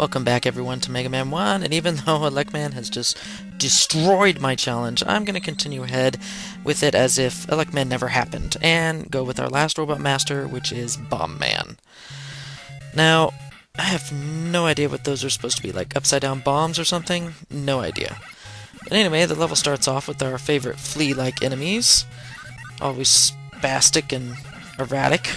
Welcome back everyone to Mega Man 1, and even though Elecman has just destroyed my challenge, I'm going to continue ahead with it as if Elecman never happened, and go with our last Robot Master, which is Bomb Man. Now, I have no idea what those are supposed to be, like upside down bombs or something? No idea. But anyway, the level starts off with our favorite flea-like enemies, always spastic and erratic.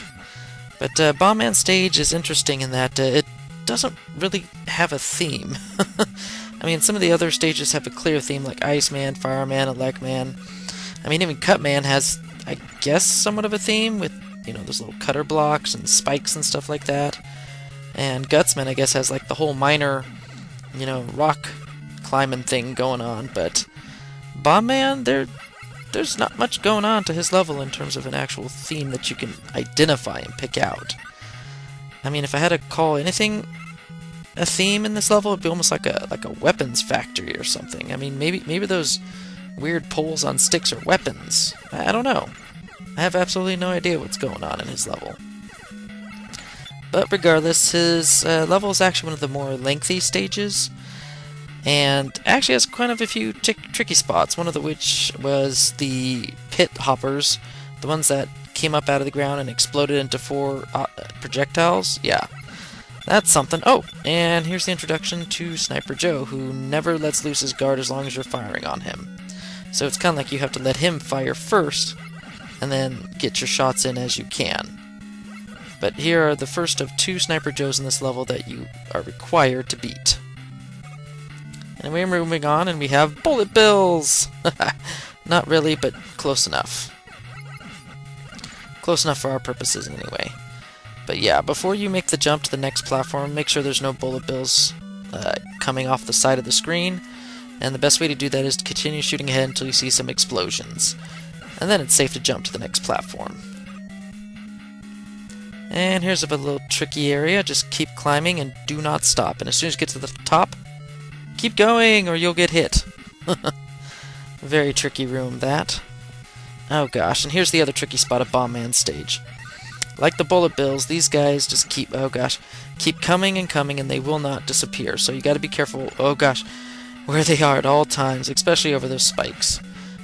But Bomb Man stage is interesting in that it doesn't really have a theme. I mean, some of the other stages have a clear theme, like Iceman, Fireman, Elecman. I mean, even Cutman has, I guess, somewhat of a theme with, you know, those little cutter blocks and spikes and stuff like that. And Gutsman, I guess, has like the whole minor, you know, rock climbing thing going on. But Bomb Man, there's not much going on to his level in terms of an actual theme that you can identify and pick out. I mean, if I had to call anything a theme in this level, it'd be almost like a weapons factory or something. I mean, maybe those weird poles on sticks are weapons. I don't know. I have absolutely no idea what's going on in his level. But regardless, his level is actually one of the more lengthy stages, and actually has kind of a few tricky spots, one of which was the pit hoppers, the ones that came up out of the ground and exploded into 4 projectiles. Yeah, that's something. Oh, and here's the introduction to Sniper Joe, who never lets loose his guard as long as you're firing on him. So it's kind of like you have to let him fire first, and then get your shots in as you can. But here are the first of 2 Sniper Joes in this level that you are required to beat. And we're moving on, and we have Bullet Bills! Not really, but close enough. Close enough for our purposes, anyway. But yeah, before you make the jump to the next platform, make sure there's no Bullet Bills coming off the side of the screen. And the best way to do that is to continue shooting ahead until you see some explosions. And then it's safe to jump to the next platform. And here's a little tricky area. Just keep climbing and do not stop. And as soon as you get to the top, keep going or you'll get hit. Very tricky room, that. Oh gosh, and here's the other tricky spot of Bomb Man stage. Like the Bullet Bills, these guys just keep, oh gosh, keep coming and coming, and they will not disappear. So you gotta be careful, oh gosh, where they are at all times, especially over those spikes.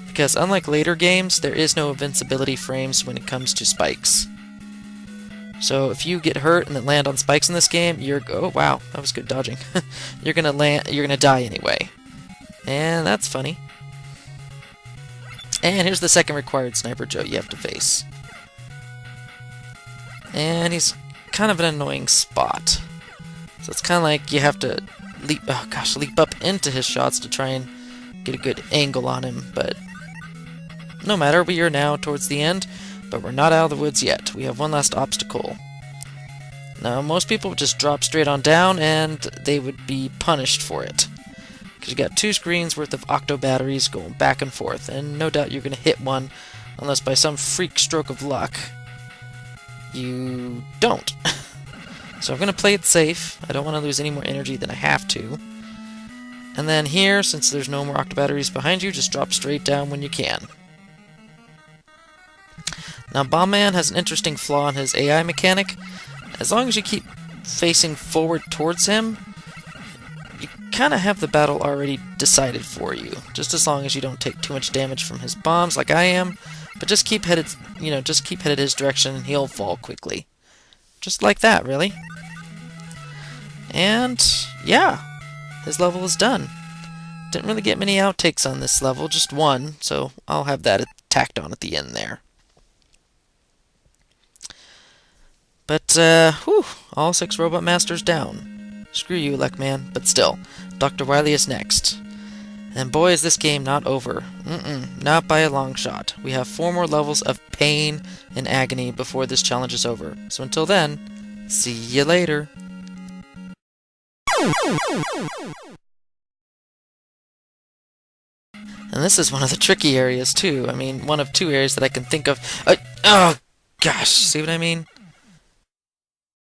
Because unlike later games, there is no invincibility frames when it comes to spikes. So if you get hurt and then land on spikes in this game, oh wow, that was good dodging. you're gonna die anyway. And that's funny. And here's the second required Sniper Joe you have to face. And he's kind of an annoying spot. So it's kind of like you have to leap up into his shots to try and get a good angle on him. But no matter, we are now towards the end, but we're not out of the woods yet. We have one last obstacle. Now, most people would just drop straight on down, and they would be punished for it. Because you got 2 screens worth of octo batteries going back and forth, and no doubt you're going to hit one, unless by some freak stroke of luck, you don't. So I'm going to play it safe. I don't want to lose any more energy than I have to. And then here, since there's no more octo batteries behind you, just drop straight down when you can. Now, Bomb Man has an interesting flaw in his AI mechanic. As long as you keep facing forward towards him, you kind of have the battle already decided for you. Just as long as you don't take too much damage from his bombs like I am, but just keep headed, just keep headed his direction and he'll fall quickly. Just like that, really. And yeah, his level is done. Didn't really get many outtakes on this level, just one, so I'll have that tacked on at the end there. But, whew, all 6 Robot Masters down. Screw you, Elecman, but still, Dr. Wily is next. And boy, is this game not over. Not by a long shot. We have 4 more levels of pain and agony before this challenge is over. So until then, see you later. And this is one of the tricky areas, too. I mean, one of 2 areas that I can think of. Oh, gosh, see what I mean?